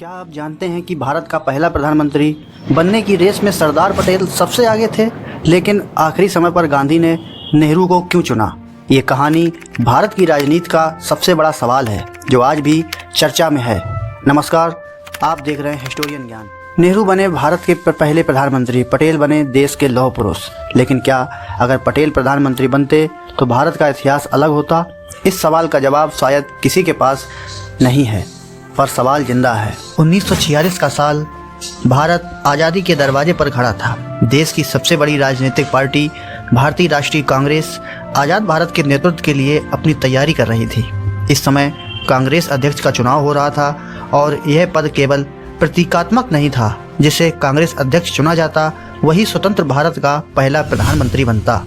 क्या आप जानते हैं कि भारत का पहला प्रधानमंत्री बनने की रेस में सरदार पटेल सबसे आगे थे, लेकिन आखिरी समय पर गांधी ने नेहरू को क्यों चुना? ये कहानी भारत की राजनीति का सबसे बड़ा सवाल है जो आज भी चर्चा में है। नमस्कार, आप देख रहे हैं हिस्टोरियन ज्ञान। नेहरू बने भारत के पहले प्रधानमंत्री, पटेल बने देश के लौह पुरुष। लेकिन क्या अगर पटेल प्रधानमंत्री बनते तो भारत का इतिहास अलग होता? इस सवाल का जवाब शायद किसी के पास नहीं है, पर सवाल जिंदा है। 1946 का साल भारत आज़ादी के दरवाजे पर खड़ा था। देश की सबसे बड़ी राजनीतिक पार्टी भारतीय राष्ट्रीय कांग्रेस आज़ाद भारत के नेतृत्व के लिए अपनी तैयारी कर रही थी। इस समय कांग्रेस अध्यक्ष का चुनाव हो रहा था और यह पद केवल प्रतीकात्मक नहीं था। जिसे कांग्रेस अध्यक्ष चुना जाता वही स्वतंत्र भारत का पहला प्रधानमंत्री बनता।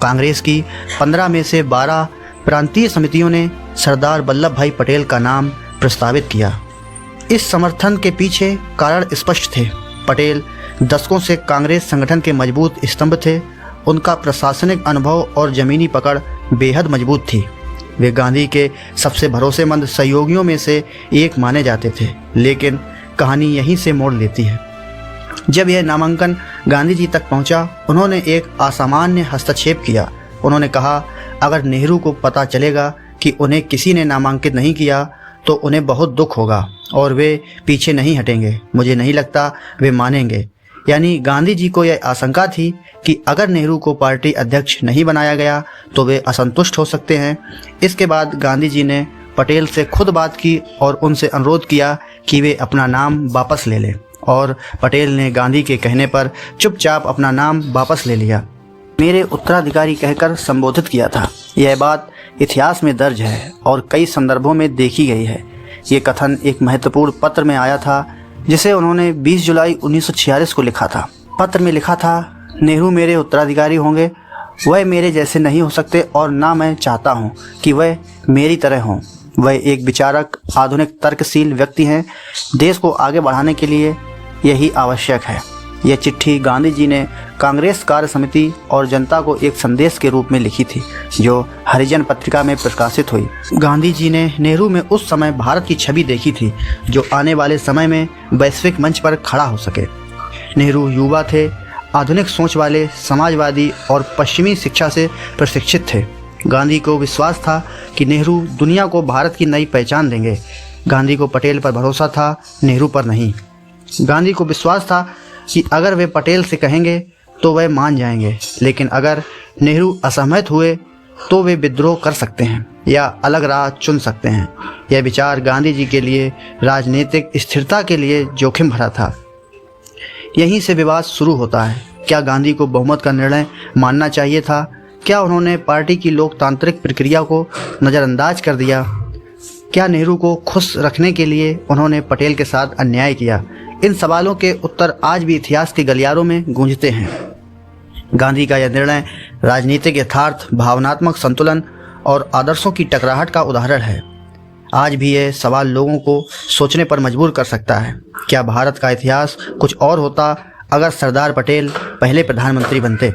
कांग्रेस की 15 में से 12 प्रांतीय समितियों ने सरदार वल्लभ भाई पटेल का नाम प्रस्तावित किया। इस समर्थन के पीछे कारण स्पष्ट थे। पटेल दशकों से कांग्रेस संगठन के मजबूत स्तंभ थे। उनका प्रशासनिक अनुभव और जमीनी पकड़ बेहद मजबूत थी। वे गांधी के सबसे भरोसेमंद सहयोगियों में से एक माने जाते थे। लेकिन कहानी यहीं से मोड़ लेती है। जब यह नामांकन गांधी जी तक पहुंचा, उन्होंने एक असामान्य हस्तक्षेप किया। उन्होंने कहा, अगर नेहरू को पता चलेगा कि उन्हें किसी ने नामांकित नहीं किया तो उन्हें बहुत दुख होगा और वे पीछे नहीं हटेंगे। मुझे नहीं लगता वे मानेंगे। यानी गांधी जी को यह आशंका थी कि अगर नेहरू को पार्टी अध्यक्ष नहीं बनाया गया तो वे असंतुष्ट हो सकते हैं। इसके बाद गांधी जी ने पटेल से खुद बात की और उनसे अनुरोध किया कि वे अपना नाम वापस ले लें, और पटेल ने गांधी के कहने पर चुपचाप अपना नाम वापस ले लिया। मेरे उत्तराधिकारी कहकर संबोधित किया था। यह बात इतिहास में दर्ज है और कई संदर्भों में देखी गई है। ये कथन एक महत्वपूर्ण पत्र में आया था जिसे उन्होंने 20 जुलाई 1946 को लिखा था। पत्र में लिखा था, नेहरू मेरे उत्तराधिकारी होंगे। वह मेरे जैसे नहीं हो सकते और ना मैं चाहता हूँ कि वह मेरी तरह हों। वह एक विचारक, आधुनिक, तर्कशील व्यक्ति हैं। देश को आगे बढ़ाने के लिए यही आवश्यक है। यह चिट्ठी गांधी जी ने कांग्रेस कार्य समिति और जनता को एक संदेश के रूप में लिखी थी, जो हरिजन पत्रिका में प्रकाशित हुई। गांधी जी ने नेहरू में उस समय भारत की छवि देखी थी जो आने वाले समय में वैश्विक मंच पर खड़ा हो सके। नेहरू युवा थे, आधुनिक सोच वाले, समाजवादी और पश्चिमी शिक्षा से प्रशिक्षित थे। गांधी को विश्वास था कि नेहरू दुनिया को भारत की नई पहचान देंगे। गांधी को पटेल पर भरोसा था, नेहरू पर नहीं। गांधी को विश्वास था कि अगर वे पटेल से कहेंगे तो वह मान जाएंगे, लेकिन अगर नेहरू असहमत हुए तो वे विद्रोह कर सकते हैं या अलग राह चुन सकते हैं। यह विचार गांधी जी के लिए राजनीतिक स्थिरता के लिए जोखिम भरा था। यहीं से विवाद शुरू होता है। क्या गांधी को बहुमत का निर्णय मानना चाहिए था? क्या उन्होंने पार्टी की लोकतांत्रिक प्रक्रिया को नज़रअंदाज कर दिया? क्या नेहरू को खुश रखने के लिए उन्होंने पटेल के साथ अन्याय किया? इन सवालों के उत्तर आज भी इतिहास के गलियारों में गूंजते हैं। गांधी का यह निर्णय राजनीतिक यथार्थ, भावनात्मक संतुलन और आदर्शों की टकराहट का उदाहरण है। आज भी यह सवाल लोगों को सोचने पर मजबूर कर सकता है। क्या भारत का इतिहास कुछ और होता अगर सरदार पटेल पहले प्रधानमंत्री बनते?